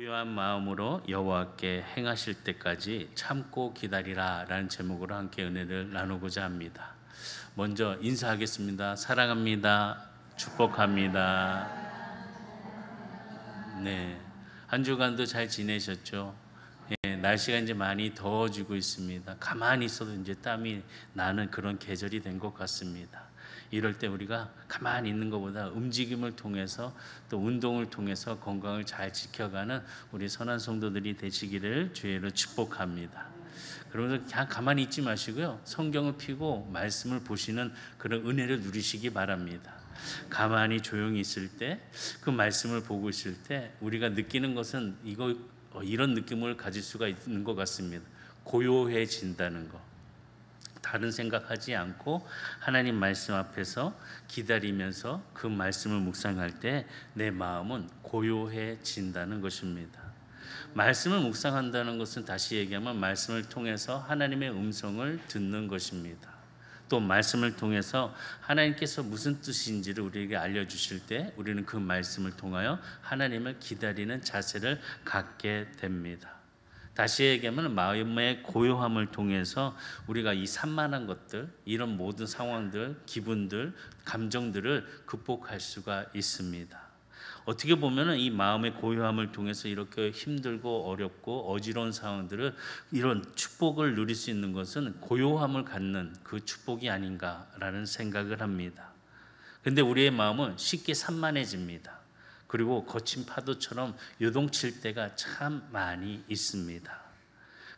고요한 마음으로 여호와께 행하실 때까지 참고 기다리라라는 제목으로 함께 은혜를 나누고자 합니다. 먼저 인사하겠습니다. 사랑합니다. 축복합니다. 네, 한 주간도 잘 지내셨죠? 예, 날씨가 이제 많이 더워지고 있습니다. 가만히 있어도 이제 땀이 나는 그런 계절이 된 것 같습니다. 이럴 때 우리가 가만히 있는 것보다 움직임을 통해서 또 운동을 통해서 건강을 잘 지켜가는 우리 선한 성도들이 되시기를 주의로 축복합니다. 그러면서 그냥 가만히 있지 마시고요. 성경을 펴고 말씀을 보시는 그런 은혜를 누리시기 바랍니다. 가만히 조용히 있을 때 그 말씀을 보고 있을 때 우리가 느끼는 것은 이런 느낌을 가질 수가 있는 것 같습니다. 고요해진다는 것. 다른 생각하지 않고 하나님 말씀 앞에서 기다리면서 그 말씀을 묵상할 때 내 마음은 고요해진다는 것입니다. 말씀을 묵상한다는 것은 다시 얘기하면 말씀을 통해서 하나님의 음성을 듣는 것입니다. 또 말씀을 통해서 하나님께서 무슨 뜻인지를 우리에게 알려주실 때 우리는 그 말씀을 통하여 하나님을 기다리는 자세를 갖게 됩니다. 다시 얘기하면 마음의 고요함을 통해서 우리가 이 산만한 것들, 이런 모든 상황들, 기분들, 감정들을 극복할 수가 있습니다. 어떻게 보면 이 마음의 고요함을 통해서 이렇게 힘들고 어렵고 어지러운 상황들을 이런 축복을 누릴 수 있는 것은 고요함을 갖는 그 축복이 아닌가라는 생각을 합니다. 그런데 우리의 마음은 쉽게 산만해집니다. 그리고 거친 파도처럼 요동칠 때가 참 많이 있습니다.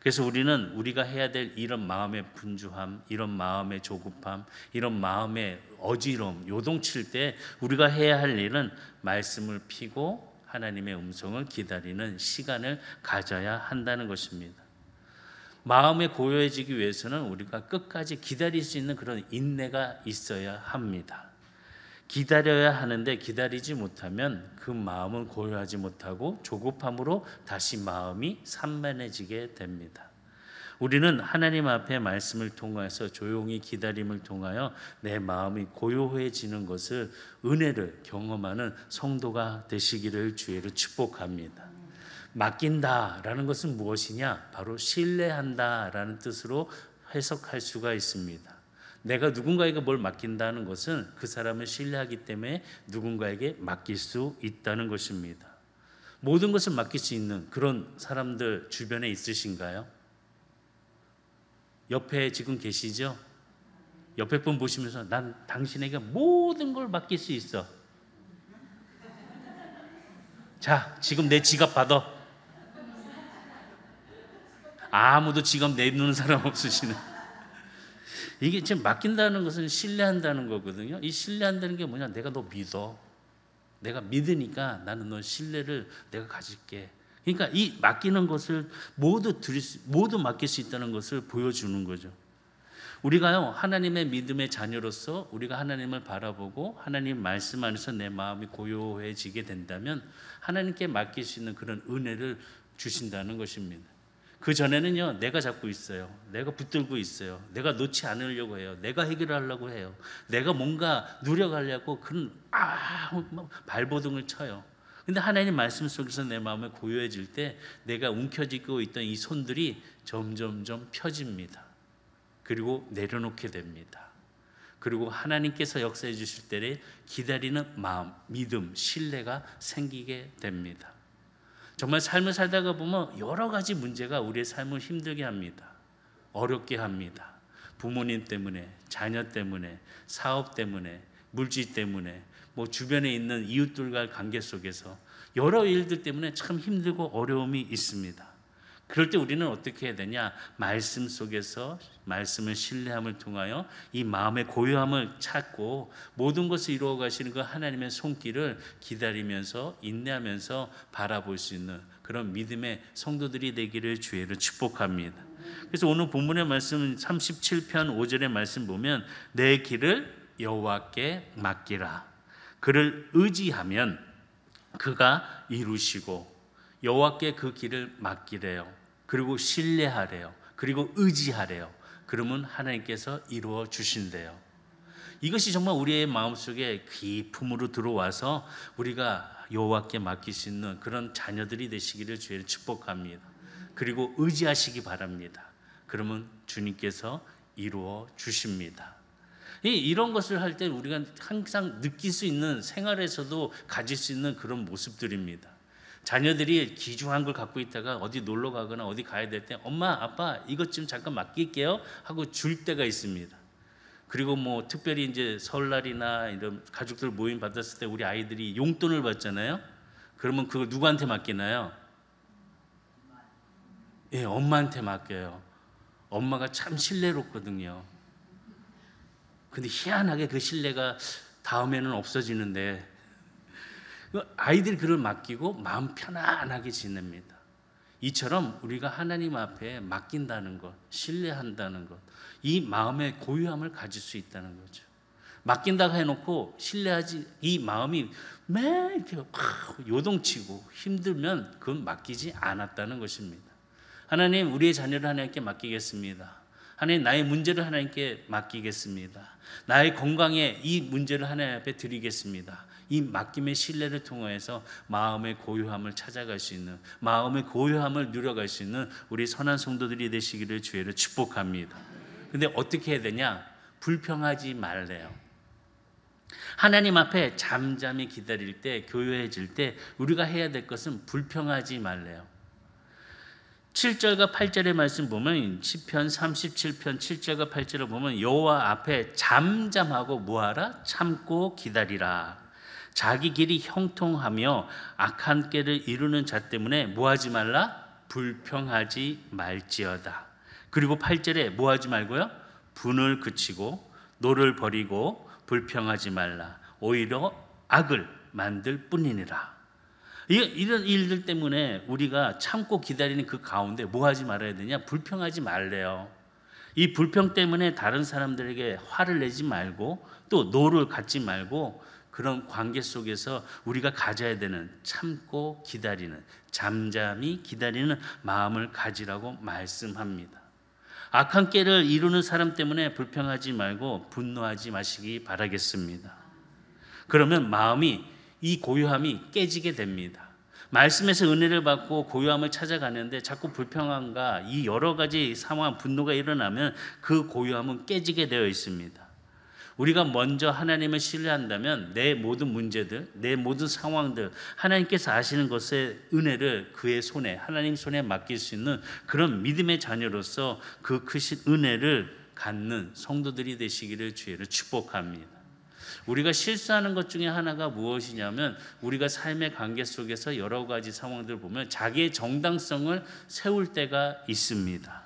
그래서 우리는 우리가 해야 될 이런 마음의 분주함, 이런 마음의 조급함, 이런 마음의 어지러움, 요동칠 때 우리가 해야 할 일은 말씀을 피고 하나님의 음성을 기다리는 시간을 가져야 한다는 것입니다. 마음이 고요해지기 위해서는 우리가 끝까지 기다릴 수 있는 그런 인내가 있어야 합니다. 기다려야 하는데 기다리지 못하면 그 마음은 고요하지 못하고 조급함으로 다시 마음이 산만해지게 됩니다. 우리는 하나님 앞에 말씀을 통해서 조용히 기다림을 통하여 내 마음이 고요해지는 것을 은혜를 경험하는 성도가 되시기를 주의로 축복합니다. 맡긴다라는 것은 무엇이냐? 바로 신뢰한다라는 뜻으로 해석할 수가 있습니다. 내가 누군가에게 뭘 맡긴다는 것은 그 사람을 신뢰하기 때문에 누군가에게 맡길 수 있다는 것입니다. 모든 것을 맡길 수 있는 그런 사람들 주변에 있으신가요? 옆에 지금 계시죠? 옆에 분 보시면서 난 당신에게 모든 걸 맡길 수 있어. 자, 지금 내 지갑 받아. 아무도 지갑 내놓는 사람 없으시네. 이게 지금 맡긴다는 것은 신뢰한다는 거거든요. 이 신뢰한다는 게 뭐냐? 내가 너 믿어. 내가 믿으니까 나는 너 신뢰를 내가 가질게. 그러니까 이 맡기는 것을 모두 맡길 수 있다는 것을 보여주는 거죠. 우리가요, 하나님의 믿음의 자녀로서 우리가 하나님을 바라보고 하나님 말씀 안에서 내 마음이 고요해지게 된다면 하나님께 맡길 수 있는 그런 은혜를 주신다는 것입니다. 그 전에는요, 내가 잡고 있어요. 내가 붙들고 있어요. 내가 놓지 않으려고 해요. 내가 해결하려고 해요. 내가 뭔가 누려가려고 그런 발버둥을 쳐요. 근데 하나님 말씀 속에서 내 마음이 고요해질 때 내가 움켜쥐고 있던 이 손들이 점점점 펴집니다. 그리고 내려놓게 됩니다. 그리고 하나님께서 역사해 주실 때에 기다리는 마음, 믿음, 신뢰가 생기게 됩니다. 정말 삶을 살다가 보면 여러 가지 문제가 우리의 삶을 힘들게 합니다. 어렵게 합니다. 부모님 때문에, 자녀 때문에, 사업 때문에, 물질 때문에, 주변에 있는 이웃들과의 관계 속에서 여러 일들 때문에 참 힘들고 어려움이 있습니다. 그럴 때 우리는 어떻게 해야 되냐? 말씀 속에서 말씀을 신뢰함을 통하여 이 마음의 고요함을 찾고 모든 것을 이루어 가시는 그 하나님의 손길을 기다리면서 인내하면서 바라볼 수 있는 그런 믿음의 성도들이 되기를 주의로 축복합니다. 그래서 오늘 본문의 말씀은 37편 5절의 말씀 보면 내 길을 여호와께 맡기라. 그를 의지하면 그가 이루시고 여호와께 그 길을 맡기래요. 그리고 신뢰하래요. 그리고 의지하래요. 그러면 하나님께서 이루어 주신대요. 이것이 정말 우리의 마음속에 깊음으로 들어와서 우리가 여호와께 맡길 수 있는 그런 자녀들이 되시기를 주의 축복합니다. 그리고 의지하시기 바랍니다. 그러면 주님께서 이루어 주십니다. 이런 것을 할 때 우리가 항상 느낄 수 있는, 생활에서도 가질 수 있는 그런 모습들입니다. 자녀들이 귀중한 걸 갖고 있다가 어디 놀러 가거나 어디 가야 될 때 엄마 아빠 이것 좀 잠깐 맡길게요 하고 줄 때가 있습니다. 그리고 뭐 특별히 이제 설날이나 이런 가족들 모임 받았을 때 우리 아이들이 용돈을 받잖아요. 그러면 그걸 누구한테 맡기나요? 예, 엄마한테 맡겨요. 엄마가 참 신뢰롭거든요. 근데 희한하게 그 신뢰가 다음에는 없어지는데 아이들이 그걸 맡기고 마음 편안하게 지냅니다. 이처럼 우리가 하나님 앞에 맡긴다는 것, 신뢰한다는 것, 이 마음의 고유함을 가질 수 있다는 거죠. 맡긴다고 해놓고 신뢰하지, 이 마음이 매 이렇게 요동치고 힘들면 그건 맡기지 않았다는 것입니다. 하나님, 우리의 자녀를 하나님께 맡기겠습니다. 하나님, 나의 문제를 하나님께 맡기겠습니다. 나의 건강에 이 문제를 하나님 앞에 드리겠습니다. 이 맡김의 신뢰를 통해서 마음의 고요함을 찾아갈 수 있는, 마음의 고요함을 누려갈 수 있는 우리 선한 성도들이 되시기를 주의로 축복합니다. 근데 어떻게 해야 되냐? 불평하지 말래요. 하나님 앞에 잠잠히 기다릴 때, 교요해질 때 우리가 해야 될 것은 불평하지 말래요. 7절과 8절의 말씀 보면, 시편 37편 7절과 8절을 보면 여호와 앞에 잠잠하고 뭐하라? 참고 기다리라. 자기 길이 형통하며 악한 꾀를 이루는 자 때문에 뭐하지 말라? 불평하지 말지어다. 그리고 8절에 뭐하지 말고요? 분을 그치고 노를 버리고 불평하지 말라. 오히려 악을 만들 뿐이니라. 이런 일들 때문에 우리가 참고 기다리는 그 가운데 뭐하지 말아야 되냐? 불평하지 말래요. 이 불평 때문에 다른 사람들에게 화를 내지 말고 또 노를 갖지 말고 그런 관계 속에서 우리가 가져야 되는 참고 기다리는, 잠잠히 기다리는 마음을 가지라고 말씀합니다. 악한 꾀를 이루는 사람 때문에 불평하지 말고 분노하지 마시기 바라겠습니다. 그러면 마음이, 이 고요함이 깨지게 됩니다. 말씀에서 은혜를 받고 고요함을 찾아가는데 자꾸 불평함과 이 여러 가지 상황, 분노가 일어나면 그 고요함은 깨지게 되어 있습니다. 우리가 먼저 하나님을 신뢰한다면 내 모든 문제들, 내 모든 상황들, 하나님께서 아시는 것의 은혜를 그의 손에, 하나님 손에 맡길 수 있는 그런 믿음의 자녀로서 그 크신 은혜를 갖는 성도들이 되시기를 주의로 축복합니다. 우리가 실수하는 것 중에 하나가 무엇이냐면, 우리가 삶의 관계 속에서 여러 가지 상황들을 보면 자기의 정당성을 세울 때가 있습니다.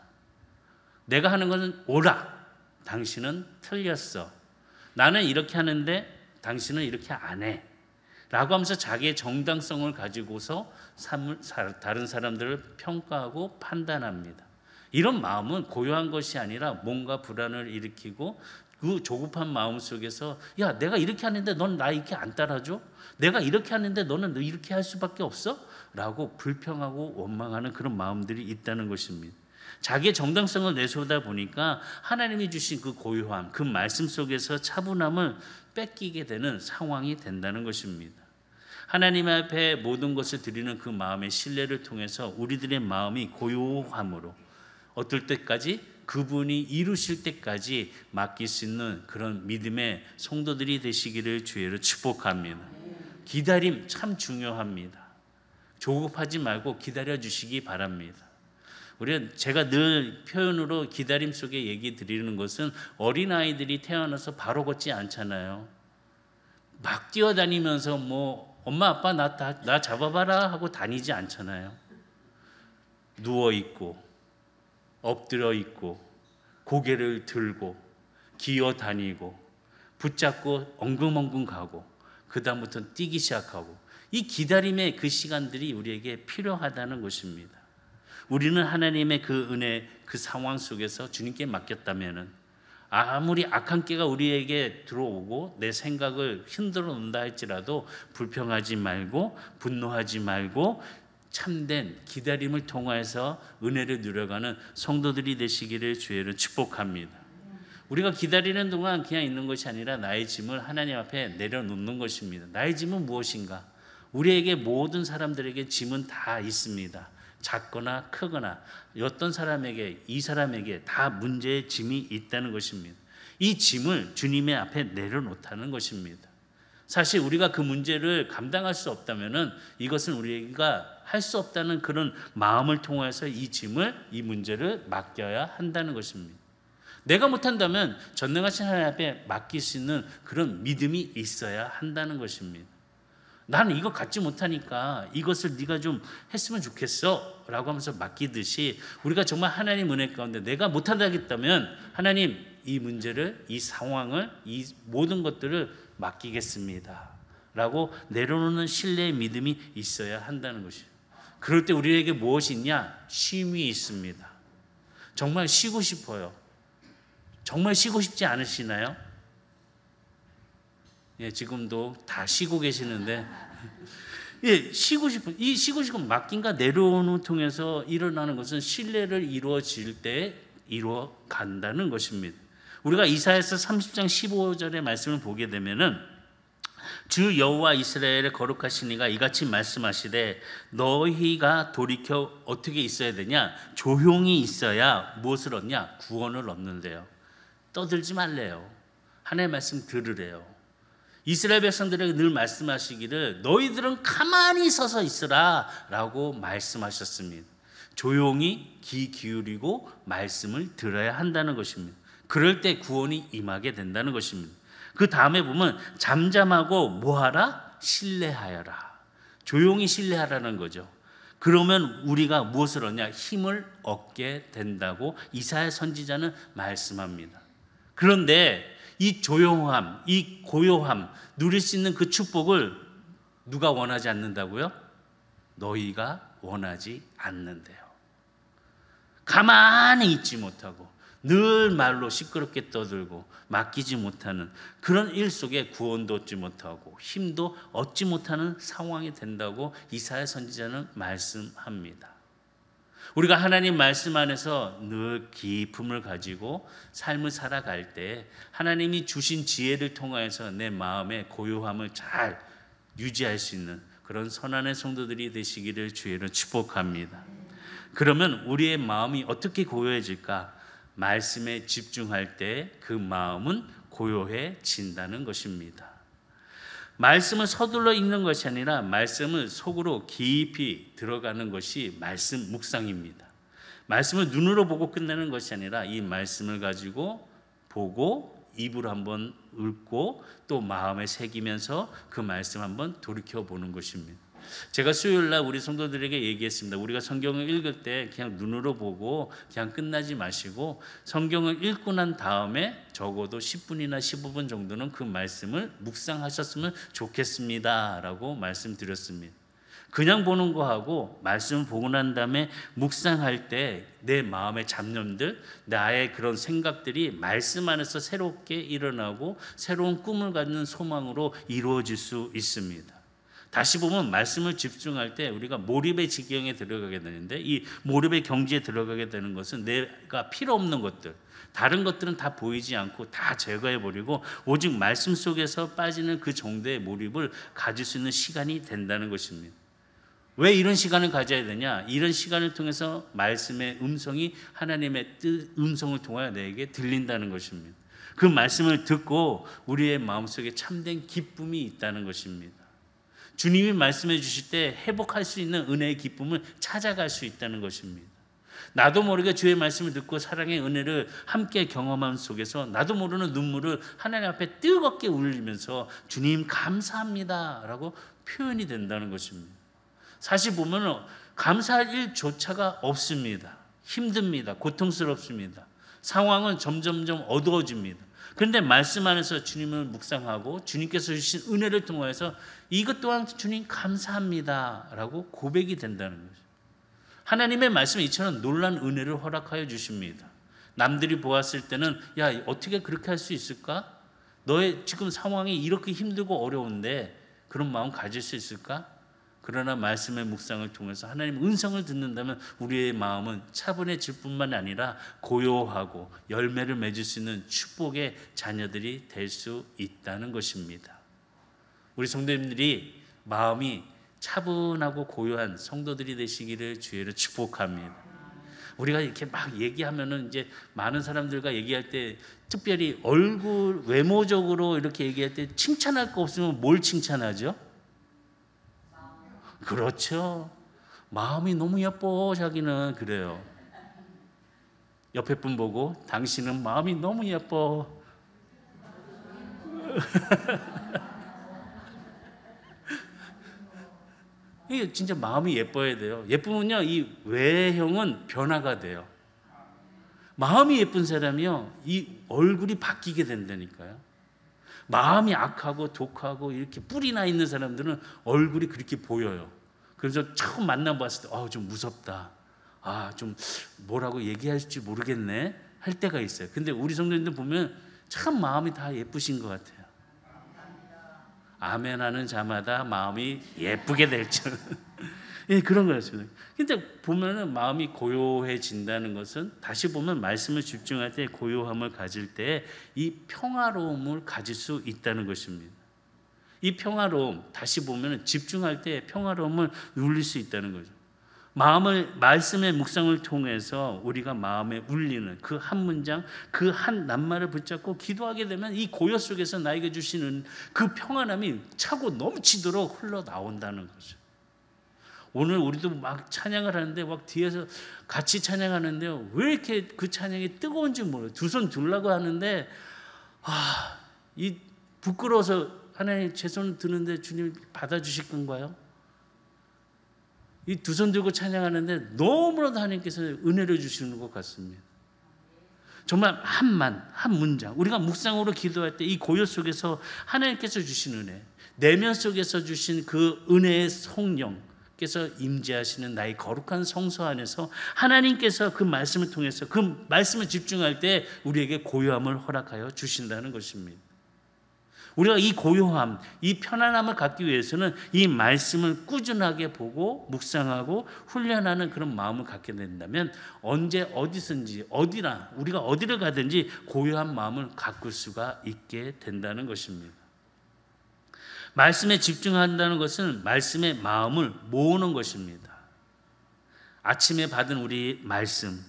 내가 하는 것은 옳아, 당신은 틀렸어. 나는 이렇게 하는데 당신은 이렇게 안 해 라고 하면서 자기의 정당성을 가지고서 다른 사람들을 평가하고 판단합니다. 이런 마음은 고요한 것이 아니라 뭔가 불안을 일으키고, 그 조급한 마음 속에서 야, 내가 이렇게 하는데 넌 나 이렇게 안 따라줘? 내가 이렇게 하는데 너는 이렇게 할 수밖에 없어? 라고 불평하고 원망하는 그런 마음들이 있다는 것입니다. 자기의 정당성을 내세우다 보니까 하나님이 주신 그 고요함, 그 말씀 속에서 차분함을 뺏기게 되는 상황이 된다는 것입니다. 하나님 앞에 모든 것을 드리는 그 마음의 신뢰를 통해서 우리들의 마음이 고요함으로 어떨 때까지, 그분이 이루실 때까지 맡길 수 있는 그런 믿음의 성도들이 되시기를 주의로 축복합니다. 기다림 참 중요합니다. 조급하지 말고 기다려 주시기 바랍니다. 제가 늘 표현으로 기다림 속에 얘기 드리는 것은, 어린아이들이 태어나서 바로 걷지 않잖아요. 막 뛰어다니면서 뭐 엄마 아빠 나 잡아봐라 하고 다니지 않잖아요. 누워있고 엎드려 있고 고개를 들고 기어 다니고 붙잡고 엉금엉금 가고 그 다음부터는 뛰기 시작하고, 이 기다림의 그 시간들이 우리에게 필요하다는 것입니다. 우리는 하나님의 그 은혜, 그 상황 속에서 주님께 맡겼다면 아무리 악한 꾀가 우리에게 들어오고 내 생각을 흔들어 놓는다 할지라도 불평하지 말고 분노하지 말고 참된 기다림을 통해서 은혜를 누려가는 성도들이 되시기를 주의로 축복합니다. 우리가 기다리는 동안 그냥 있는 것이 아니라 나의 짐을 하나님 앞에 내려놓는 것입니다. 나의 짐은 무엇인가? 우리에게 모든 사람들에게 짐은 다 있습니다. 작거나 크거나 어떤 사람에게 이 사람에게 다 문제의 짐이 있다는 것입니다. 이 짐을 주님의 앞에 내려놓다는 것입니다. 사실 우리가 그 문제를 감당할 수 없다면은 이것은 우리가 할 수 없다는 그런 마음을 통해서 이 짐을 이 문제를 맡겨야 한다는 것입니다. 내가 못한다면 전능하신 하나님 앞에 맡길 수 있는 그런 믿음이 있어야 한다는 것입니다. 나는 이거 갖지 못하니까 이것을 네가 좀 했으면 좋겠어 라고 하면서 맡기듯이 우리가 정말 하나님 은혜 가운데 내가 못한다겠다면 하나님 이 문제를 이 상황을 이 모든 것들을 맡기겠습니다 라고 내려놓는 신뢰의 믿음이 있어야 한다는 것이에요. 그럴 때 우리에게 무엇이 있냐? 쉼이 있습니다. 정말 쉬고 싶어요. 정말 쉬고 싶지 않으시나요? 예, 지금도 다 쉬고 계시는데, 예, 쉬고 싶은, 이 쉬고 싶은 맡김과 내려오는 통해서 일어나는 것은 신뢰를 이루어질 때 이루어 간다는 것입니다. 우리가 이사야서 30장 15절의 말씀을 보게 되면은 주 여호와 이스라엘의 거룩하신 이가 이같이 말씀하시되 너희가 돌이켜 어떻게 있어야 되냐? 조용히 있어야 무엇을 얻냐? 구원을 얻는데요. 떠들지 말래요. 하나님의 말씀 들으래요. 이스라엘 백성들에게 늘 말씀하시기를 너희들은 가만히 서서 있으라 라고 말씀하셨습니다. 조용히 귀 기울이고 말씀을 들어야 한다는 것입니다. 그럴 때 구원이 임하게 된다는 것입니다. 그 다음에 보면 잠잠하고 뭐하라? 신뢰하여라. 조용히 신뢰하라는 거죠. 그러면 우리가 무엇을 얻냐? 힘을 얻게 된다고 이사야 선지자는 말씀합니다. 그런데 이 조용함, 이 고요함, 누릴 수 있는 그 축복을 누가 원하지 않는다고요? 너희가 원하지 않는데요. 가만히 있지 못하고 늘 말로 시끄럽게 떠들고 맡기지 못하는 그런 일 속에 구원도 얻지 못하고 힘도 얻지 못하는 상황이 된다고 이사야 선지자는 말씀합니다. 우리가 하나님 말씀 안에서 늘 기쁨을 가지고 삶을 살아갈 때 하나님이 주신 지혜를 통하여서 내 마음의 고요함을 잘 유지할 수 있는 그런 선한의 성도들이 되시기를 주의로 축복합니다. 그러면 우리의 마음이 어떻게 고요해질까? 말씀에 집중할 때 그 마음은 고요해진다는 것입니다. 말씀을 서둘러 읽는 것이 아니라 말씀을 속으로 깊이 들어가는 것이 말씀 묵상입니다. 말씀을 눈으로 보고 끝내는 것이 아니라 이 말씀을 가지고 보고 입으로 한번 읽고 또 마음에 새기면서 그 말씀 한번 돌이켜보는 것입니다. 제가 수요일 날 우리 성도들에게 얘기했습니다. 우리가 성경을 읽을 때 그냥 눈으로 보고 그냥 끝나지 마시고 성경을 읽고 난 다음에 적어도 10분이나 15분 정도는 그 말씀을 묵상하셨으면 좋겠습니다 라고 말씀드렸습니다. 그냥 보는 거하고 말씀 보고 난 다음에 묵상할 때 내 마음의 잡념들, 나의 그런 생각들이 말씀 안에서 새롭게 일어나고 새로운 꿈을 갖는 소망으로 이루어질 수 있습니다. 다시 보면 말씀을 집중할 때 우리가 몰입의 지경에 들어가게 되는데 이 몰입의 경지에 들어가게 되는 것은 내가 필요 없는 것들, 다른 것들은 다 보이지 않고 다 제거해버리고 오직 말씀 속에서 빠지는 그 정도의 몰입을 가질 수 있는 시간이 된다는 것입니다. 왜 이런 시간을 가져야 되냐? 이런 시간을 통해서 말씀의 음성이 하나님의 음성을 통하여 내게 들린다는 것입니다. 그 말씀을 듣고 우리의 마음속에 참된 기쁨이 있다는 것입니다. 주님이 말씀해 주실 때 회복할 수 있는 은혜의 기쁨을 찾아갈 수 있다는 것입니다. 나도 모르게 주의 말씀을 듣고 사랑의 은혜를 함께 경험한 속에서 나도 모르는 눈물을 하나님 앞에 뜨겁게 울리면서 주님 감사합니다 라고 표현이 된다는 것입니다. 사실 보면 감사할 일조차가 없습니다. 힘듭니다. 고통스럽습니다. 상황은 점점점 어두워집니다. 그런데 말씀 안에서 주님을 묵상하고 주님께서 주신 은혜를 통해서 이것 또한 주님 감사합니다 라고 고백이 된다는 거죠. 하나님의 말씀은 이처럼 놀라운 은혜를 허락하여 주십니다. 남들이 보았을 때는 야 어떻게 그렇게 할 수 있을까? 너의 지금 상황이 이렇게 힘들고 어려운데 그런 마음 가질 수 있을까? 그러나 말씀의 묵상을 통해서 하나님 음성을 듣는다면 우리의 마음은 차분해질 뿐만 아니라 고요하고 열매를 맺을 수 있는 축복의 자녀들이 될 수 있다는 것입니다. 우리 성도님들이 마음이 차분하고 고요한 성도들이 되시기를 주의로 축복합니다. 우리가 이렇게 막 얘기하면은 이제 많은 사람들과 얘기할 때 특별히 얼굴 외모적으로 이렇게 얘기할 때 칭찬할 거 없으면 뭘 칭찬하죠? 그렇죠. 마음이 너무 예뻐 자기는 그래요. 옆에 분 보고 당신은 마음이 너무 예뻐. 이게 진짜 마음이 예뻐야 돼요. 예쁘면요 이 외형은 변화가 돼요. 마음이 예쁜 사람이요 이 얼굴이 바뀌게 된다니까요. 마음이 악하고 독하고 이렇게 뿌리 나 있는 사람들은 얼굴이 그렇게 보여요. 그래서 처음 만나봤을 때 좀 무섭다. 좀 뭐라고 얘기할지 모르겠네 할 때가 있어요. 근데 우리 성도님들 보면 참 마음이 다 예쁘신 것 같아요. 아멘하는 자마다 마음이 예쁘게 될 줄. 예, 그런 거였습니다. 근데 보면은 마음이 고요해진다는 것은 다시 보면 말씀을 집중할 때 고요함을 가질 때 이 평화로움을 가질 수 있다는 것입니다. 이 평화로움, 다시 보면은 집중할 때 평화로움을 누릴 수 있다는 거죠. 말씀의 묵상을 통해서 우리가 마음에 울리는 그 한 문장, 그 한 낱말을 붙잡고 기도하게 되면 이 고요 속에서 나에게 주시는 그 평안함이 차고 넘치도록 흘러나온다는 거죠. 오늘 우리도 막 찬양을 하는데 막 뒤에서 같이 찬양하는데요. 왜 이렇게 그 찬양이 뜨거운지 몰라요. 두 손 들라고 하는데 이 부끄러워서 하나님 제 손 드는데 주님 받아주실 건가요? 이 두 손 들고 찬양하는데 너무나도 하나님께서 은혜를 주시는 것 같습니다. 정말 한 문장 우리가 묵상으로 기도할 때 이 고요 속에서 하나님께서 주신 은혜, 내면 속에서 주신 그 은혜의 성령께서 임재하시는 나의 거룩한 성소 안에서 하나님께서 그 말씀을 통해서 그 말씀을 집중할 때 우리에게 고요함을 허락하여 주신다는 것입니다. 우리가 이 고요함, 이 편안함을 갖기 위해서는 이 말씀을 꾸준하게 보고 묵상하고 훈련하는 그런 마음을 갖게 된다면 언제 어디서든지 어디나 우리가 어디를 가든지 고요한 마음을 가꿀 수가 있게 된다는 것입니다. 말씀에 집중한다는 것은 말씀의 마음을 모으는 것입니다. 아침에 받은 우리 말씀,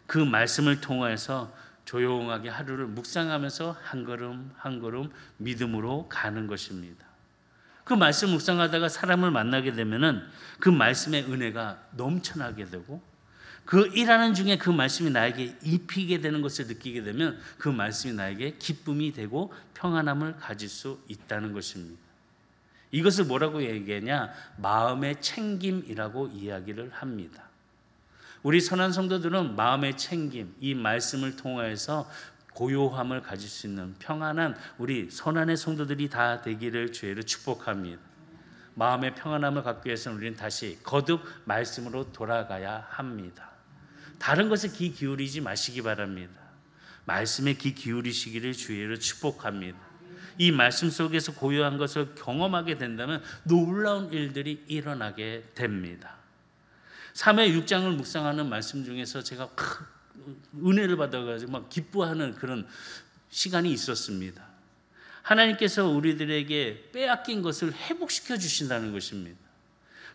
그 말씀을 통해서 조용하게 하루를 묵상하면서 한 걸음 한 걸음 믿음으로 가는 것입니다. 그 말씀 묵상하다가 사람을 만나게 되면은 그 말씀의 은혜가 넘쳐나게 되고 그 일하는 중에 그 말씀이 나에게 입히게 되는 것을 느끼게 되면 그 말씀이 나에게 기쁨이 되고 평안함을 가질 수 있다는 것입니다. 이것을 뭐라고 얘기하냐? 마음의 챙김이라고 이야기를 합니다. 우리 선한 성도들은 마음의 챙김, 이 말씀을 통해서 고요함을 가질 수 있는 평안한 우리 선한의 성도들이 다 되기를 주의로 축복합니다. 마음의 평안함을 갖기 위해서는 우리는 다시 거듭 말씀으로 돌아가야 합니다. 다른 것에 귀 기울이지 마시기 바랍니다. 말씀에 귀 기울이시기를 주의로 축복합니다. 이 말씀 속에서 고요한 것을 경험하게 된다면 놀라운 일들이 일어나게 됩니다. 3회 6장을 묵상하는 말씀 중에서 제가 은혜를 받아가지고 막 기뻐하는 그런 시간이 있었습니다. 하나님께서 우리들에게 빼앗긴 것을 회복시켜 주신다는 것입니다.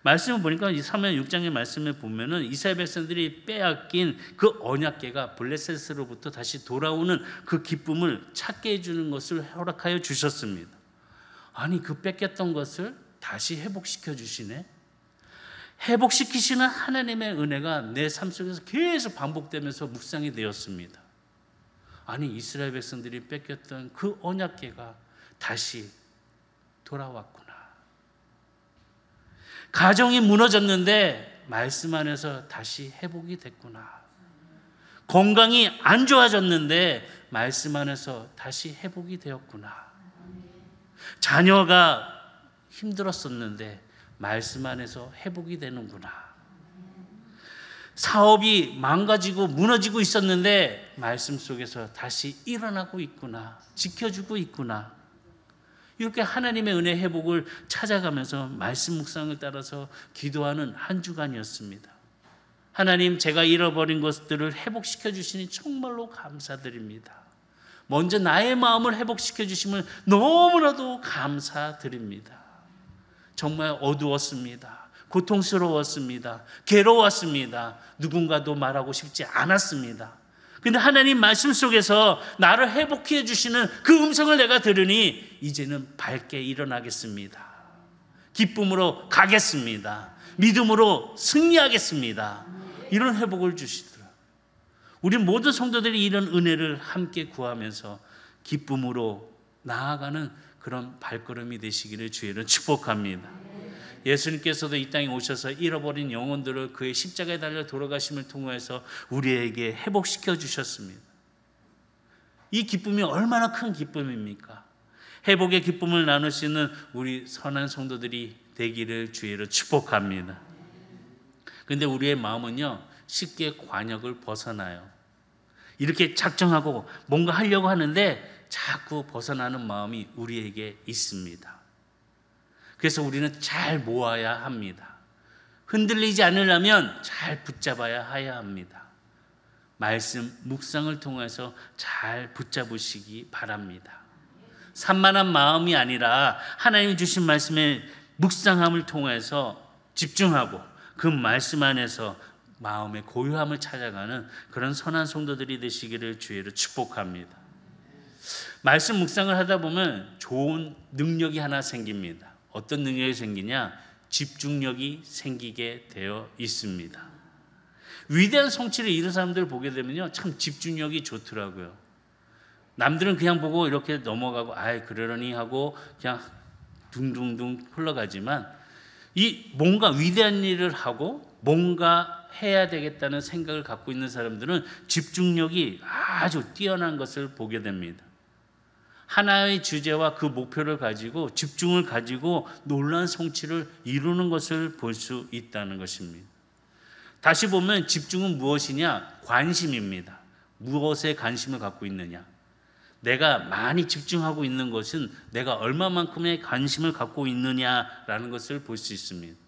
말씀을 보니까 이 3회 6장의 말씀을 보면은 이스라엘 백성들이 빼앗긴 그 언약궤가 블레셋으로부터 다시 돌아오는 그 기쁨을 찾게 해주는 것을 허락하여 주셨습니다. 아니 그 뺏겼던 것을 다시 회복시켜 주시네. 회복시키시는 하나님의 은혜가 내 삶 속에서 계속 반복되면서 묵상이 되었습니다. 아니 이스라엘 백성들이 뺏겼던 그 언약궤가 다시 돌아왔구나. 가정이 무너졌는데 말씀 안에서 다시 회복이 됐구나. 건강이 안 좋아졌는데 말씀 안에서 다시 회복이 되었구나. 자녀가 힘들었었는데 말씀 안에서 회복이 되는구나. 사업이 망가지고 무너지고 있었는데 말씀 속에서 다시 일어나고 있구나. 지켜주고 있구나. 이렇게 하나님의 은혜 회복을 찾아가면서 말씀 묵상을 따라서 기도하는 한 주간이었습니다. 하나님, 제가 잃어버린 것들을 회복시켜 주시니 정말로 감사드립니다. 먼저 나의 마음을 회복시켜 주심을 너무나도 감사드립니다. 정말 어두웠습니다. 고통스러웠습니다. 괴로웠습니다. 누군가도 말하고 싶지 않았습니다. 근데 하나님 말씀 속에서 나를 회복해 주시는 그 음성을 내가 들으니 이제는 밝게 일어나겠습니다. 기쁨으로 가겠습니다. 믿음으로 승리하겠습니다. 이런 회복을 주시더라. 우리 모든 성도들이 이런 은혜를 함께 구하면서 기쁨으로 나아가는 그런 발걸음이 되시기를 주의로 축복합니다. 예수님께서도 이 땅에 오셔서 잃어버린 영혼들을 그의 십자가에 달려 돌아가심을 통해서 우리에게 회복시켜 주셨습니다. 이 기쁨이 얼마나 큰 기쁨입니까? 회복의 기쁨을 나눌 수 있는 우리 선한 성도들이 되기를 주의로 축복합니다. 그런데 우리의 마음은요, 쉽게 관역을 벗어나요. 이렇게 작정하고 뭔가 하려고 하는데 자꾸 벗어나는 마음이 우리에게 있습니다. 그래서 우리는 잘 모아야 합니다. 흔들리지 않으려면 잘 붙잡아야 합니다. 말씀 묵상을 통해서 잘 붙잡으시기 바랍니다. 산만한 마음이 아니라 하나님이 주신 말씀에 묵상함을 통해서 집중하고 그 말씀 안에서 마음의 고요함을 찾아가는 그런 선한 성도들이 되시기를 주의로 축복합니다. 말씀 묵상을 하다 보면 좋은 능력이 하나 생깁니다. 어떤 능력이 생기냐? 집중력이 생기게 되어 있습니다. 위대한 성취를 이룬 사람들을 보게 되면요, 참 집중력이 좋더라고요. 남들은 그냥 보고 이렇게 넘어가고 아이 그러려니 하고 그냥 둥둥둥 흘러가지만 이 뭔가 위대한 일을 하고 뭔가 해야 되겠다는 생각을 갖고 있는 사람들은 집중력이 아주 뛰어난 것을 보게 됩니다. 하나의 주제와 그 목표를 가지고 집중을 가지고 놀라운 성취를 이루는 것을 볼 수 있다는 것입니다. 다시 보면 집중은 무엇이냐? 관심입니다. 무엇에 관심을 갖고 있느냐? 내가 많이 집중하고 있는 것은 내가 얼마만큼의 관심을 갖고 있느냐라는 것을 볼 수 있습니다.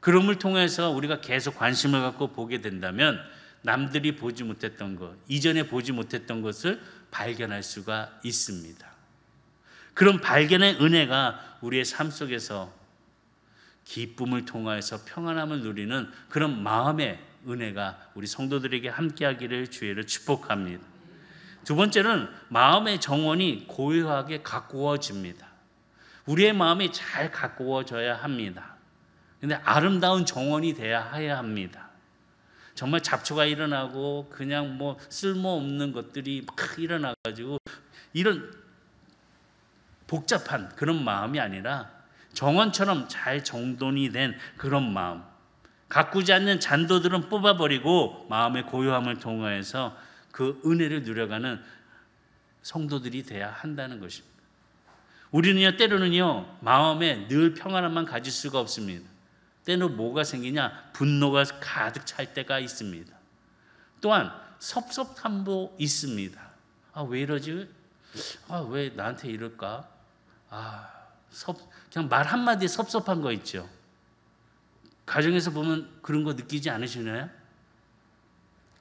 그럼을 통해서 우리가 계속 관심을 갖고 보게 된다면 남들이 보지 못했던 것, 이전에 보지 못했던 것을 발견할 수가 있습니다. 그런 발견의 은혜가 우리의 삶 속에서 기쁨을 통하여서 평안함을 누리는 그런 마음의 은혜가 우리 성도들에게 함께하기를 주의로 축복합니다. 두 번째는 마음의 정원이 고요하게 가꾸어집니다. 우리의 마음이 잘 가꾸어져야 합니다. 그런데 아름다운 정원이 돼야 합니다. 정말 잡초가 일어나고 그냥 뭐 쓸모없는 것들이 막 일어나가지고 이런 복잡한 그런 마음이 아니라 정원처럼 잘 정돈이 된 그런 마음, 가꾸지 않는 잔도들은 뽑아버리고 마음의 고요함을 통하여서 그 은혜를 누려가는 성도들이 돼야 한다는 것입니다. 우리는요, 때로는요, 마음에 늘 평안함만 가질 수가 없습니다. 때는 뭐가 생기냐? 분노가 가득 찰 때가 있습니다. 또한 섭섭함도 있습니다. 아, 왜 이러지? 아, 왜 나한테 이럴까? 그냥 말 한마디에 섭섭한 거 있죠. 가정에서 보면 그런 거 느끼지 않으시나요?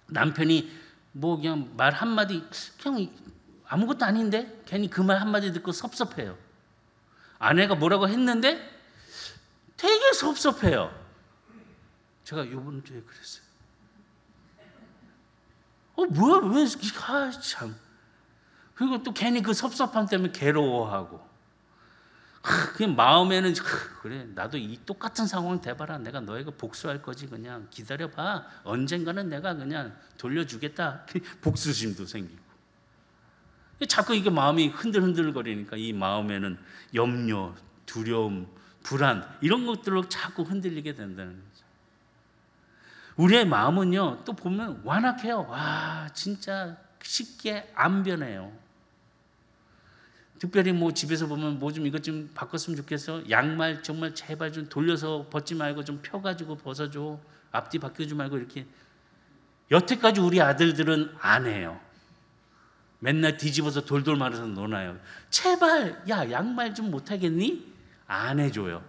남편이 뭐 그냥 말 한마디 그냥 아무것도 아닌데 괜히 그 말 한마디 듣고 섭섭해요. 아내가 뭐라고 했는데 되게 섭섭해요. 제가 이번 주에 그랬어요. 뭐야, 왜, 참. 그리고 또 괜히 그 섭섭함 때문에 괴로워하고. 그냥 마음에는, 그래, 나도 이 똑같은 상황 돼봐라. 내가 너에게 복수할 거지. 그냥 기다려봐. 언젠가는 내가 그냥 돌려주겠다. 복수심도 생기고. 자꾸 이게 마음이 흔들흔들거리니까 이 마음에는 염려, 두려움, 불안 이런 것들로 자꾸 흔들리게 된다는 거죠. 우리의 마음은요, 또 보면 완악해요. 와, 진짜 쉽게 안 변해요. 특별히 뭐 집에서 보면 뭐 좀 이것 좀 바꿨으면 좋겠어. 양말 정말 제발 좀 돌려서 벗지 말고 좀 펴가지고 벗어줘. 앞뒤 바뀌지 말고 이렇게. 여태까지 우리 아들들은 안 해요. 맨날 뒤집어서 돌돌 말아서 노나요. 제발 야 양말 좀 못하겠니? 안 해줘요.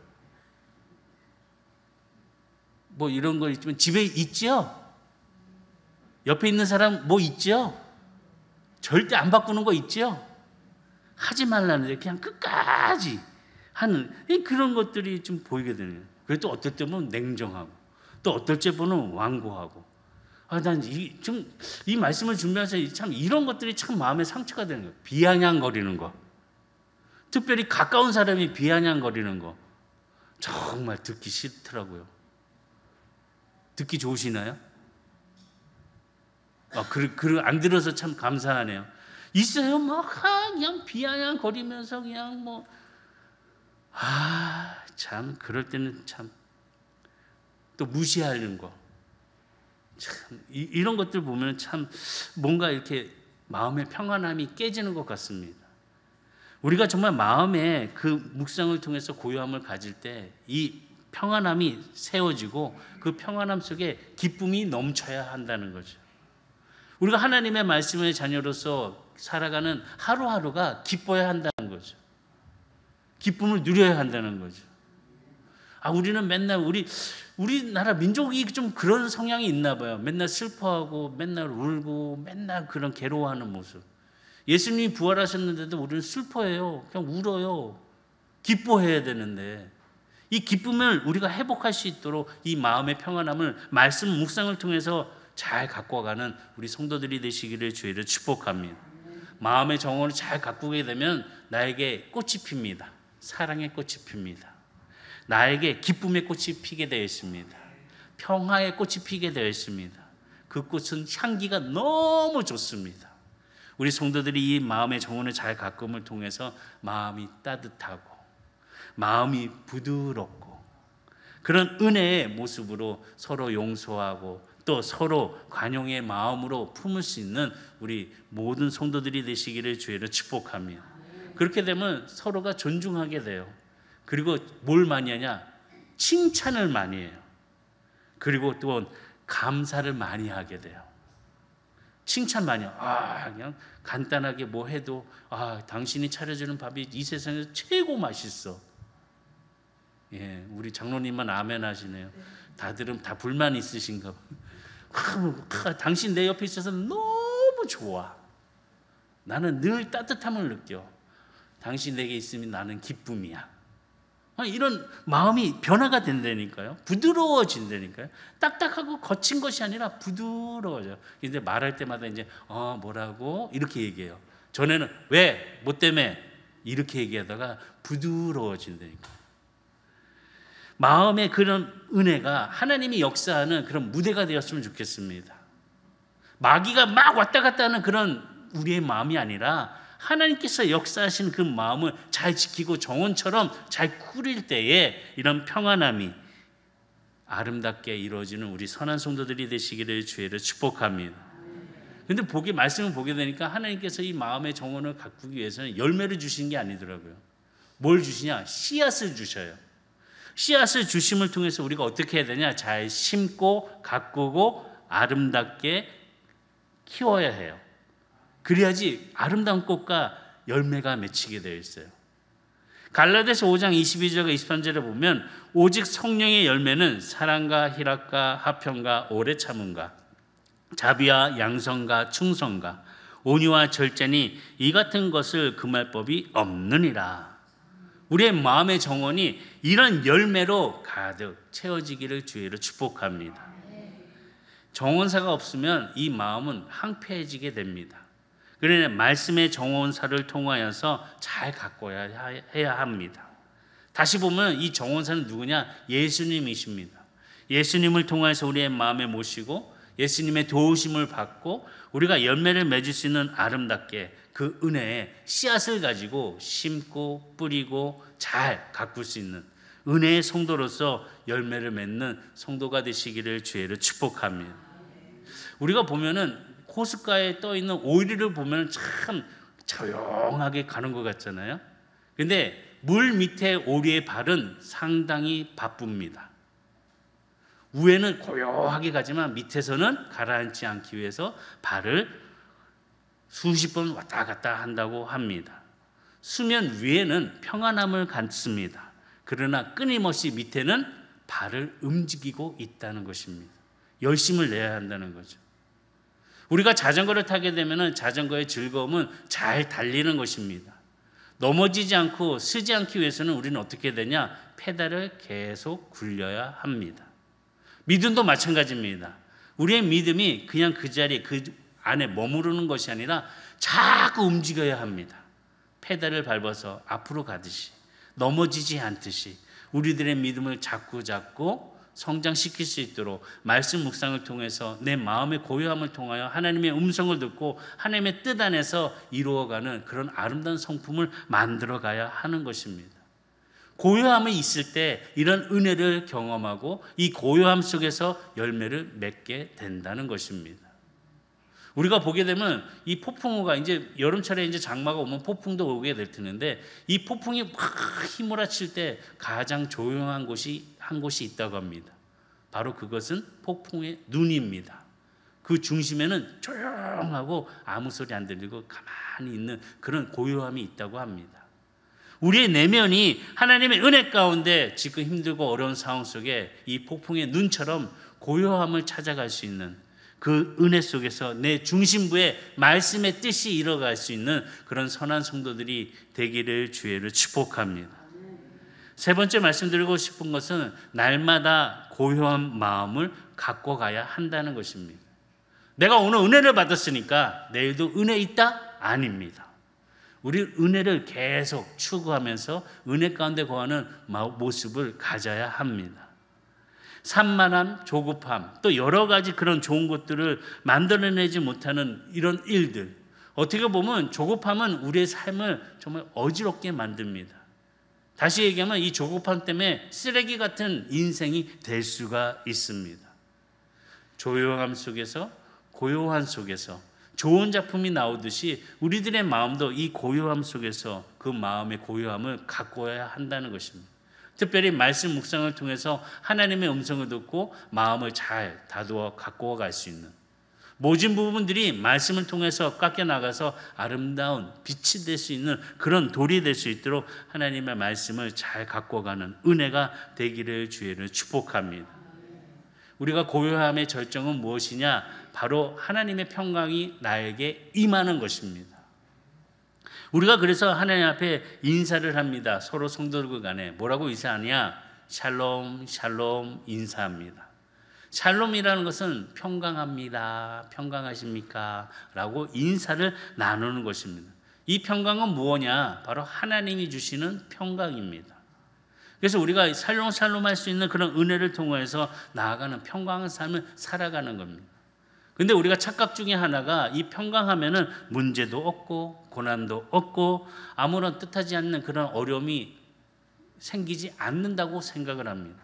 뭐 이런 거 있지만 집에 있죠? 옆에 있는 사람 뭐 있죠? 절대 안 바꾸는 거 있죠? 하지 말라는데 그냥 끝까지 하는 그런 것들이 좀 보이게 되는 거예요. 그래도 어떨 때 보면 냉정하고 또 어떨 때 보면 완고하고 난 이 말씀을 준비하면서 참 이런 것들이 참 마음에 상처가 되는 거예요. 비아냥거리는 거, 특별히 가까운 사람이 비아냥거리는 거 정말 듣기 싫더라고요. 듣기 좋으시나요? 안 들어서 참 감사하네요. 있어요. 그냥 비아냥거리면서 그냥 참 그럴 때는 참 또 무시하는 거, 참 이런 것들 보면 참 뭔가 이렇게 마음의 평안함이 깨지는 것 같습니다. 우리가 정말 마음에 그 묵상을 통해서 고요함을 가질 때 이 평안함이 세워지고 그 평안함 속에 기쁨이 넘쳐야 한다는 거죠. 우리가 하나님의 말씀의 자녀로서 살아가는 하루하루가 기뻐야 한다는 거죠. 기쁨을 누려야 한다는 거죠. 우리는 맨날 우리나라 민족이 좀 그런 성향이 있나 봐요. 맨날 슬퍼하고 맨날 울고 맨날 그런 괴로워하는 모습. 예수님이 부활하셨는데도 우리는 슬퍼해요. 그냥 울어요. 기뻐해야 되는데 이 기쁨을 우리가 회복할 수 있도록 이 마음의 평안함을 말씀 묵상을 통해서 잘 가꿔가는 우리 성도들이 되시기를 주의를 축복합니다. 마음의 정원을 잘 가꾸게 되면 나에게 꽃이 핍니다. 사랑의 꽃이 핍니다. 나에게 기쁨의 꽃이 피게 되어 있습니다. 평화의 꽃이 피게 되어 있습니다. 그 꽃은 향기가 너무 좋습니다. 우리 성도들이 이 마음의 정원을 잘 가꿈을 통해서 마음이 따뜻하고 마음이 부드럽고 그런 은혜의 모습으로 서로 용서하고 또 서로 관용의 마음으로 품을 수 있는 우리 모든 성도들이 되시기를 주의로 축복합니다. 그렇게 되면 서로가 존중하게 돼요. 그리고 뭘 많이 하냐? 칭찬을 많이 해요. 그리고 또 감사를 많이 하게 돼요. 칭찬 많이 해요. 그냥 간단하게 뭐 해도 당신이 차려주는 밥이 이 세상에서 최고 맛있어. 예, 우리 장로님만 아멘 하시네요. 다들은 다 불만 있으신가 봐. 당신 내 옆에 있어서 너무 좋아. 나는 늘 따뜻함을 느껴. 당신 내게 있으면 나는 기쁨이야. 이런 마음이 변화가 된다니까요. 부드러워진다니까요. 딱딱하고 거친 것이 아니라 부드러워져요. 근데 말할 때마다 이제 뭐라고 이렇게 얘기해요. 전에는 왜? 뭐 때문에? 이렇게 얘기하다가 부드러워진다니까요. 마음의 그런 은혜가 하나님이 역사하는 그런 무대가 되었으면 좋겠습니다. 마귀가 막 왔다 갔다 하는 그런 우리의 마음이 아니라 하나님께서 역사하신 그 마음을 잘 지키고 정원처럼 잘 꾸릴 때에 이런 평안함이 아름답게 이루어지는 우리 선한 성도들이 되시기를 주의를 축복합니다. 그런데 말씀을 보게 되니까 하나님께서 이 마음의 정원을 가꾸기 위해서는 열매를 주신 게 아니더라고요. 뭘 주시냐? 씨앗을 주셔요. 씨앗을 주심을 통해서 우리가 어떻게 해야 되냐? 잘 심고 가꾸고 아름답게 키워야 해요. 그래야지 아름다운 꽃과 열매가 맺히게 되어 있어요. 갈라디아서 5장 22절과 23절에 보면 오직 성령의 열매는 사랑과 희락과 화평과 오래 참음과 자비와 양선과 충성과 온유와 절제니 이 같은 것을 금할 법이 없느니라. 우리의 마음의 정원이 이런 열매로 가득 채워지기를 주의로 축복합니다. 정원사가 없으면 이 마음은 황폐해지게 됩니다. 그러나 말씀의 정원사를 통하여서 잘 가꿔야 해야 합니다. 다시 보면 이 정원사는 누구냐? 예수님이십니다. 예수님을 통해서 우리의 마음에 모시고 예수님의 도우심을 받고 우리가 열매를 맺을 수 있는 아름답게 그 은혜에 씨앗을 가지고 심고 뿌리고 잘 가꿀 수 있는 은혜의 성도로서 열매를 맺는 성도가 되시기를 주의로 축복합니다. 우리가 보면은 호숫가에 떠 있는 오리를 보면 참 조용하게 가는 것 같잖아요. 근데 물 밑에 오리의 발은 상당히 바쁩니다. 위에는 고요하게 가지만 밑에서는 가라앉지 않기 위해서 발을 수십 번 왔다 갔다 한다고 합니다. 수면 위에는 평안함을 갖습니다. 그러나 끊임없이 밑에는 발을 움직이고 있다는 것입니다. 열심을 내야 한다는 거죠. 우리가 자전거를 타게 되면 자전거의 즐거움은 잘 달리는 것입니다. 넘어지지 않고 쓰지 않기 위해서는 우리는 어떻게 되냐? 페달을 계속 굴려야 합니다. 믿음도 마찬가지입니다. 우리의 믿음이 그냥 그 자리에 그 안에 머무르는 것이 아니라 자꾸 움직여야 합니다. 페달을 밟아서 앞으로 가듯이, 넘어지지 않듯이 우리들의 믿음을 자꾸 성장시킬 수 있도록 말씀 묵상을 통해서 내 마음의 고요함을 통하여 하나님의 음성을 듣고 하나님의 뜻 안에서 이루어가는 그런 아름다운 성품을 만들어가야 하는 것입니다. 고요함이 있을 때 이런 은혜를 경험하고 이 고요함 속에서 열매를 맺게 된다는 것입니다. 우리가 보게 되면 이 폭풍우가 이제 여름철에 이제 장마가 오면 폭풍도 오게 될 텐데, 이 폭풍이 막 휘몰아칠 때 가장 조용한 곳이 한 곳이 있다고 합니다. 바로 그것은 폭풍의 눈입니다. 그 중심에는 조용하고 아무 소리 안 들리고 가만히 있는 그런 고요함이 있다고 합니다. 우리의 내면이 하나님의 은혜 가운데 지금 힘들고 어려운 상황 속에 이 폭풍의 눈처럼 고요함을 찾아갈 수 있는, 그 은혜 속에서 내 중심부에 말씀의 뜻이 이뤄갈 수 있는 그런 선한 성도들이 되기를 주의를 축복합니다. 세 번째 말씀드리고 싶은 것은 날마다 고요한 마음을 갖고 가야 한다는 것입니다. 내가 오늘 은혜를 받았으니까 내일도 은혜 있다? 아닙니다. 우리 은혜를 계속 추구하면서 은혜 가운데 거하는 모습을 가져야 합니다. 산만함, 조급함, 또 여러 가지 그런 좋은 것들을 만들어내지 못하는 이런 일들, 어떻게 보면 조급함은 우리의 삶을 정말 어지럽게 만듭니다. 다시 얘기하면 이 조급함 때문에 쓰레기 같은 인생이 될 수가 있습니다. 조용함 속에서, 고요함 속에서 좋은 작품이 나오듯이 우리들의 마음도 이 고요함 속에서 그 마음의 고요함을 가꿔야 한다는 것입니다. 특별히 말씀 묵상을 통해서 하나님의 음성을 듣고 마음을 잘 다루어 가꾸어 갈 수 있는 모진 부분들이 말씀을 통해서 깎여 나가서 아름다운 빛이 될 수 있는 그런 돌이 될 수 있도록 하나님의 말씀을 잘 가꾸어 가는 은혜가 되기를 주의를 축복합니다. 우리가 고요함의 절정은 무엇이냐? 바로 하나님의 평강이 나에게 임하는 것입니다. 우리가 그래서 하나님 앞에 인사를 합니다. 서로 성도들 간에 뭐라고 인사하냐? 샬롬, 샬롬 인사합니다. 샬롬이라는 것은 평강합니다, 평강하십니까? 라고 인사를 나누는 것입니다. 이 평강은 무엇이냐? 바로 하나님이 주시는 평강입니다. 그래서 우리가 샬롬 할 수 있는 그런 은혜를 통해서 나아가는 평강한 삶을 살아가는 겁니다. 근데 우리가 착각 중에 하나가 이 평강하면은 문제도 없고 고난도 없고 아무런 뜻하지 않는 그런 어려움이 생기지 않는다고 생각을 합니다.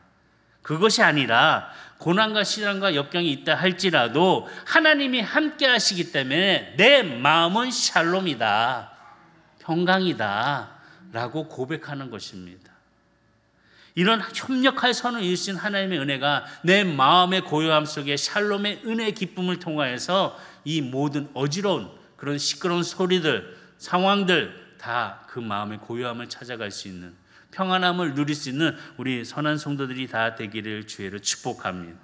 그것이 아니라 고난과 시련과 역경이 있다 할지라도 하나님이 함께 하시기 때문에 내 마음은 샬롬이다, 평강이다 라고 고백하는 것입니다. 이런 협력할 선을 이루신 하나님의 은혜가 내 마음의 고요함 속에 샬롬의 은혜의 기쁨을 통하여서 이 모든 어지러운 그런 시끄러운 소리들, 상황들 다 그 마음의 고요함을 찾아갈 수 있는, 평안함을 누릴 수 있는 우리 선한 성도들이 다 되기를 주의로 축복합니다.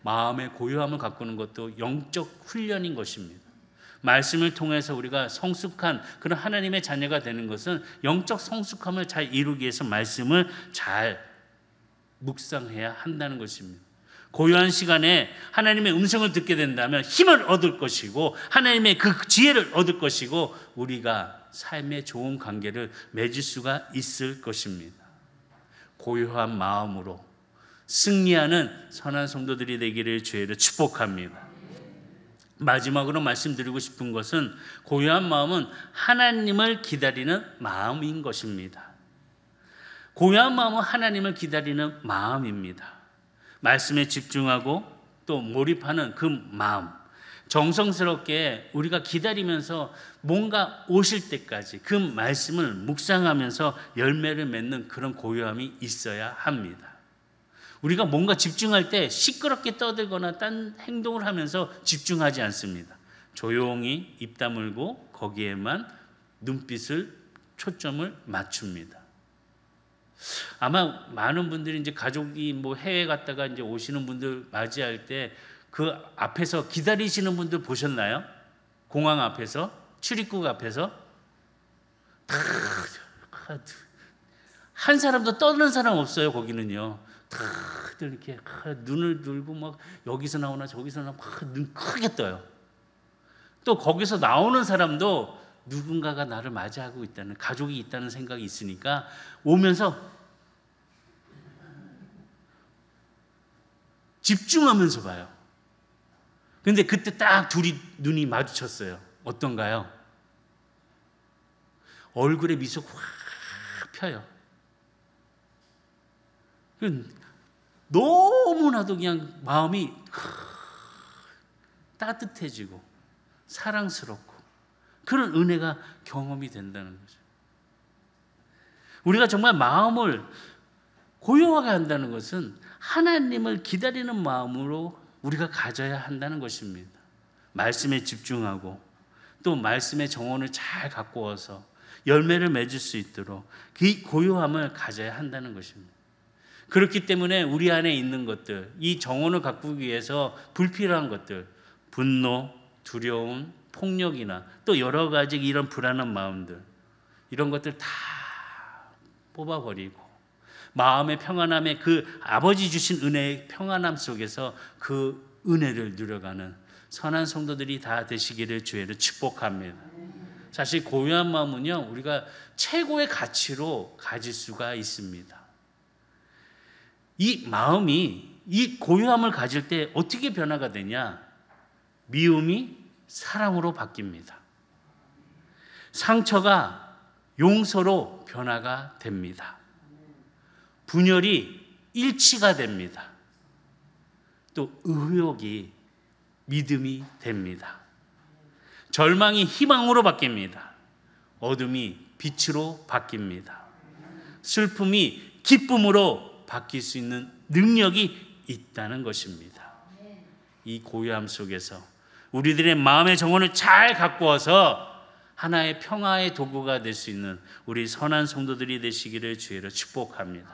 마음의 고요함을 가꾸는 것도 영적 훈련인 것입니다. 말씀을 통해서 우리가 성숙한 그런 하나님의 자녀가 되는 것은 영적 성숙함을 잘 이루기 위해서 말씀을 잘 묵상해야 한다는 것입니다. 고요한 시간에 하나님의 음성을 듣게 된다면 힘을 얻을 것이고 하나님의 그 지혜를 얻을 것이고 우리가 삶의 좋은 관계를 맺을 수가 있을 것입니다. 고요한 마음으로 승리하는 선한 성도들이 되기를 주의로 축복합니다. 마지막으로 말씀드리고 싶은 것은 고요한 마음은 하나님을 기다리는 마음인 것입니다. 고요한 마음은 하나님을 기다리는 마음입니다. 말씀에 집중하고 또 몰입하는 그 마음, 정성스럽게 우리가 기다리면서 뭔가 오실 때까지 그 말씀을 묵상하면서 열매를 맺는 그런 고요함이 있어야 합니다. 우리가 뭔가 집중할 때 시끄럽게 떠들거나 딴 행동을 하면서 집중하지 않습니다. 조용히 입 다물고 거기에만 눈빛을 초점을 맞춥니다. 아마 많은 분들이 이제 가족이 뭐 해외 갔다가 이제 오시는 분들 맞이할 때 그 앞에서 기다리시는 분들 보셨나요? 공항 앞에서, 출입국 앞에서 한 사람도 떠드는 사람 없어요. 거기는요. 다들 이렇게 눈을 들고 막 여기서 나오나 저기서 나오나 막 눈 크게 떠요. 또 거기서 나오는 사람도 누군가가 나를 맞이하고 있다는, 가족이 있다는 생각이 있으니까 오면서 집중하면서 봐요. 근데 그때 딱 둘이 눈이 마주쳤어요. 어떤가요? 얼굴에 미소가 확 펴요. 너무나도 그냥 마음이 따뜻해지고 사랑스럽고 그런 은혜가 경험이 된다는 거죠. 우리가 정말 마음을 고요하게 한다는 것은 하나님을 기다리는 마음으로 우리가 가져야 한다는 것입니다. 말씀에 집중하고 또 말씀의 정원을 잘 갖고 와서 열매를 맺을 수 있도록 그 고요함을 가져야 한다는 것입니다. 그렇기 때문에 우리 안에 있는 것들, 이 정원을 가꾸기 위해서 불필요한 것들, 분노, 두려움, 폭력이나 또 여러 가지 이런 불안한 마음들, 이런 것들 다 뽑아버리고 마음의 평안함에 그 아버지 주신 은혜의 평안함 속에서 그 은혜를 누려가는 선한 성도들이 다 되시기를 주의로 축복합니다. 사실 고요한 마음은요, 우리가 최고의 가치로 가질 수가 있습니다. 이 마음이 이 고요함을 가질 때 어떻게 변화가 되냐? 미움이 사랑으로 바뀝니다. 상처가 용서로 변화가 됩니다. 분열이 일치가 됩니다. 또 의욕이 믿음이 됩니다. 절망이 희망으로 바뀝니다. 어둠이 빛으로 바뀝니다. 슬픔이 기쁨으로 바뀔 수 있는 능력이 있다는 것입니다. 이 고요함 속에서 우리들의 마음의 정원을 잘 갖고 와서 하나의 평화의 도구가 될 수 있는 우리 선한 성도들이 되시기를 주의로 축복합니다.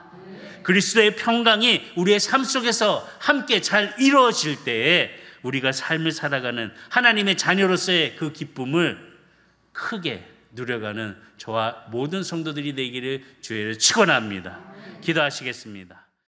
그리스도의 평강이 우리의 삶 속에서 함께 잘 이루어질 때에 우리가 삶을 살아가는 하나님의 자녀로서의 그 기쁨을 크게 누려가는 저와 모든 성도들이 되기를 주의로 축원합니다. 기도하시겠습니다.